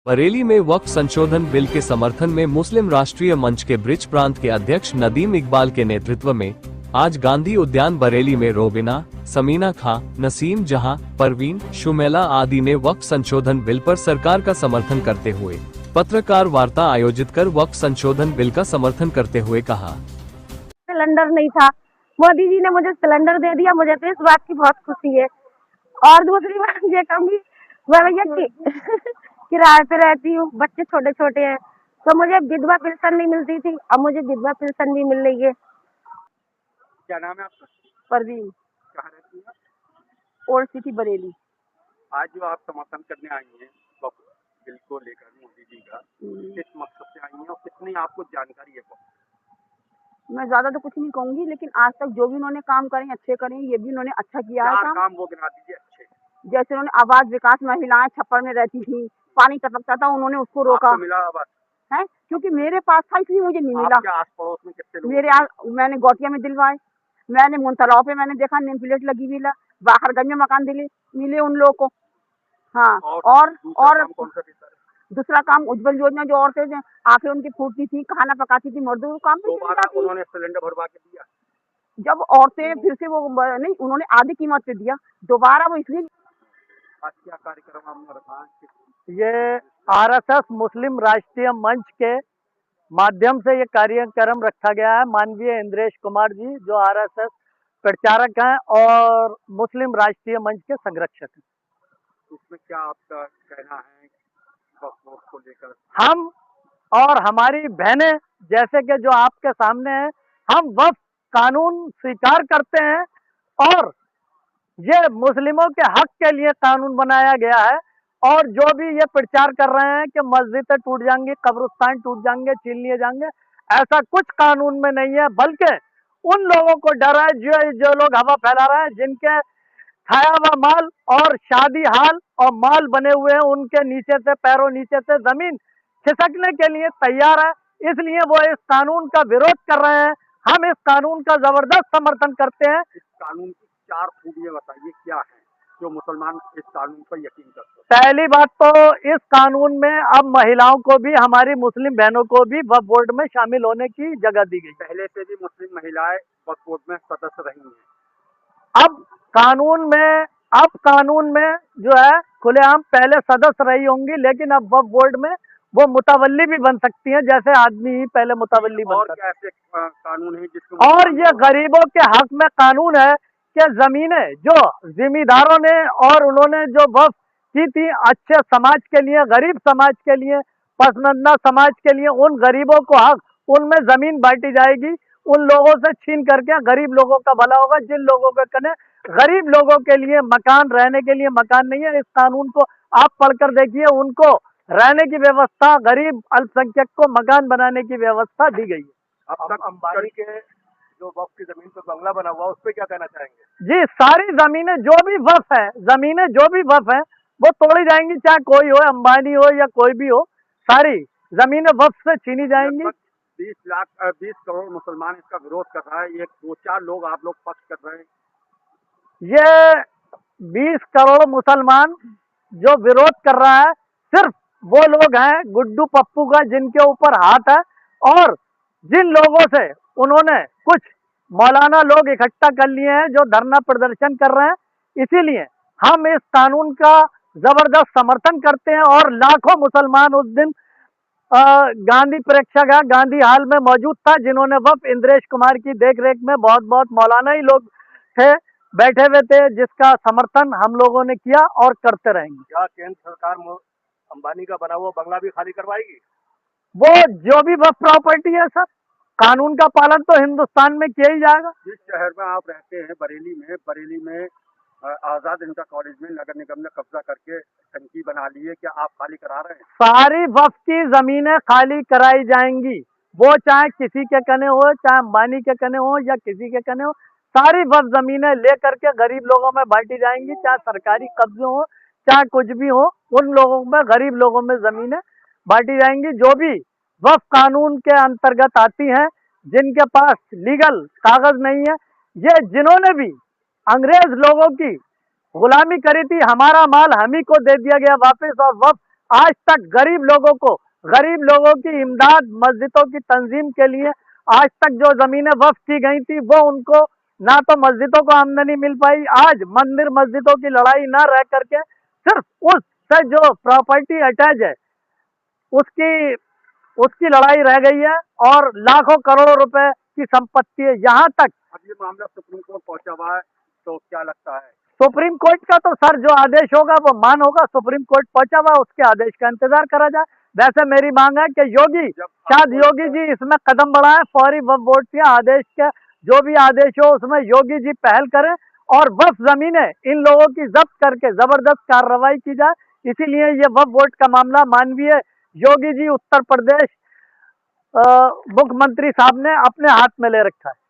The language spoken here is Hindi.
बरेली में वक्फ संशोधन बिल के समर्थन में मुस्लिम राष्ट्रीय मंच के ब्रिज प्रांत के अध्यक्ष नदीम इकबाल के नेतृत्व में आज गांधी उद्यान बरेली में रोबिना, समीना खां, नसीम जहां, परवीन, शुमेला आदि ने वक्फ संशोधन बिल पर सरकार का समर्थन करते हुए पत्रकार वार्ता आयोजित कर वक्फ संशोधन बिल का समर्थन करते हुए कहा। सिलेंडर नहीं था, मोदी जी ने मुझे सिलेंडर दे दिया, मुझे तो इस बात की बहुत खुशी है। और दूसरी बात ये कहूँगी, मैं भैया किराए पे रहती हूँ, बच्चे छोटे छोटे हैं, तो मुझे विधवा पेंशन नहीं मिलती थी, अब मुझे विधवा पेंशन भी मिल रही है। क्या नाम है आपका? परवीन, कहाँ रहती है? Old city Bareilly. आज जो आप समर्थन करने आई हैं वक्फ बिल को लेकर मोदी जी का, किस मकसद से आई हैं और कितनी आपको जानकारी है? मैं ज्यादा तो कुछ नहीं कहूँगी, लेकिन आज तक जो भी उन्होंने काम करे अच्छे करे, ये भी उन्होंने अच्छा किया है काम वो गिना दीजिए अच्छे। जैसे उन्होंने आवास विकास, महिलाएं छप्पर में रहती थी, पानी टपकता था, उन्होंने उसको रोका मिला आवास है, क्योंकि मेरे पास था इसलिए मुझे नहीं मिला। आस पड़ोस में कितने लोग? मैंने गोटिया में दिलवाए, मैंने मुनतलाव पे मैंने देखा नेम प्लेट लगी हुई, बाहर गंज में मकान मिले उन लोगों को। हाँ, और दूसरा काम उज्जवल योजना, जो औरतें आंखें उनकी फूटती थी, खाना पकाती थी, मर्दों को काम उन्होंने सिलेंडर भरवा के दिया। जब औरतें फिर से वो नहीं, उन्होंने आधी कीमत पे दिया दोबारा, वो इसलिए। आज क्या कार्यक्रम आपने रखा है? ये आरएसएस मुस्लिम राष्ट्रीय मंच के माध्यम से ये कार्यक्रम रखा गया है। माननीय इंद्रेश कुमार जी जो आरएसएस प्रचारक हैं और मुस्लिम राष्ट्रीय मंच के संरक्षक हैं। उसमें क्या आपका कहना है वक्फ को लेकर? हम और हमारी बहनें जैसे कि जो आपके सामने हैं, हम वक्फ कानून स्वीकार करते हैं और ये मुस्लिमों के हक के लिए कानून बनाया गया है। और जो भी ये प्रचार कर रहे हैं कि मस्जिदें टूट जाएंगी, कब्रिस्तान टूट जाएंगे, छीन लिए जाएंगे, ऐसा कुछ कानून में नहीं है, बल्कि उन लोगों को डर है जो लोग हवा फैला रहे हैं, जिनके खाया हुआ माल और शादी हाल और माल बने हुए हैं, उनके नीचे से, पैरों नीचे से जमीन खिसकने के लिए तैयार है, इसलिए वो इस कानून का विरोध कर रहे हैं। हम इस कानून का जबरदस्त समर्थन करते हैं। इस कानून की 4 खूबियां बताइए क्या है जो मुसलमान इस कानून पर यकीन करते हैं? पहली बात तो इस कानून में अब महिलाओं को भी, हमारी मुस्लिम बहनों को भी वक्फ बोर्ड में शामिल होने की जगह दी गई। पहले से भी मुस्लिम महिलाएं वक्फ बोर्ड में सदस्य रही हैं। अब कानून में जो है खुलेआम पहले सदस्य रही होंगी, लेकिन अब वक्फ बोर्ड में वो मुतवल्ली भी बन सकती हैं, जैसे आदमी ही पहले मुतवल्ली बनता था। ऐसे कानून है जिसको, और ये गरीबों के हक में कानून है कि जमीनें जो जिम्मेदारों ने और उन्होंने जो वक्फ की थी अच्छे समाज के लिए, गरीब समाज के लिए, पसमानदा समाज के लिए, उन गरीबों को हक, उनमें जमीन बांटी जाएगी, उन लोगों से छीन करके गरीब लोगों का भला होगा। जिन लोगों के कने गरीब लोगों के लिए मकान, रहने के लिए मकान नहीं है, इस कानून को आप पढ़कर देखिए, उनको रहने की व्यवस्था, गरीब अल्पसंख्यक को मकान बनाने की व्यवस्था दी गई है। अब तक अंबानी के जो वक्फ की जमीन पर बंगला बना हुआ, उस पर क्या कहना चाहेंगे? जी, सारी जमीनें जो भी वक्फ है, जमीनें जो भी वक्फ है वो तोड़ी जाएंगी, चाहे कोई हो, अंबानी हो या कोई भी हो, सारी जमीनें वक्फ से छीनी जाएंगी। 20 करोड़ मुसलमान इसका विरोध कर रहा है, ये 2-4 लोग आप लोग पक्ष कर रहे हैं। ये 20 करोड़ मुसलमान जो विरोध कर रहा है, सिर्फ वो लोग हैं गुड्डू पप्पू का जिनके ऊपर हाथ है, और जिन लोगों से उन्होंने कुछ मौलाना लोग इकट्ठा कर लिए हैं जो धरना प्रदर्शन कर रहे हैं। इसीलिए हम इस कानून का जबरदस्त समर्थन करते हैं। और लाखों मुसलमान उस दिन गांधी प्रेक्षागृह, गांधी हाल में मौजूद था, जिन्होंने वक्फ इंद्रेश कुमार की देखरेख में बहुत मौलाना ही लोग थे, बैठे हुए थे, जिसका समर्थन हम लोगों ने किया और करते रहेंगे। क्या केंद्र सरकार अंबानी का बना हुआ बंगला भी खाली करवाएगी? वो जो भी वक्फ प्रॉपर्टी है सर, कानून का पालन तो हिंदुस्तान में किया ही जाएगा। जिस शहर में आप रहते हैं, बरेली में आजाद इंटर कॉलेज में नगर निगम ने कब्जा करके टंकी बना ली है, क्या आप खाली करा रहे हैं? सारी वक्फ की जमीनें खाली कराई जाएंगी, वो चाहे किसी के कने हो, चाहे अंबानी के कने हो या किसी के कने हो, सारी वक्फ जमीनें लेकर के गरीब लोगों में बांटी जाएंगी, चाहे सरकारी कब्जे हो, चाहे कुछ भी हो, उन लोगों में, गरीब लोगों में जमीनें बांटी जाएंगी। जो भी वक्फ कानून के अंतर्गत आती हैं, जिनके पास लीगल कागज नहीं है, ये जिन्होंने भी अंग्रेज लोगों की गुलामी करी थी, हमारा माल हम ही को दे दिया गया वापस, और वक्फ आज तक गरीब लोगों की इमदाद, मस्जिदों की तंजीम के लिए आज तक जो जमीनें वक्फ की गई थी वो उनको ना तो मस्जिदों को आमदनी मिल पाई। आज मंदिर मस्जिदों की लड़ाई ना रह करके सिर्फ उससे जो प्रॉपर्टी अटैच है उसकी उसकी लड़ाई रह गई है और लाखों करोड़ों रुपए की संपत्ति है। यहाँ तक अब ये मामला सुप्रीम कोर्ट पहुंचा हुआ है, तो क्या लगता है? सुप्रीम कोर्ट का तो सर जो आदेश होगा वो मान होगा। सुप्रीम कोर्ट पहुंचा हुआ, उसके आदेश का इंतजार करा जाए। वैसे मेरी मांग है कि शायद योगी जी इसमें कदम बढ़ाएं, फौरी वक्फ बोर्ड के आदेश के जो भी आदेश हो उसमें योगी जी पहल करें और वक्फ जमीनें इन लोगों की जब्त करके जबरदस्त कार्रवाई की जाए। इसीलिए ये वक्फ बोर्ड का मामला माननीय योगी जी उत्तर प्रदेश मुख्यमंत्री साहब ने अपने हाथ में ले रखा है।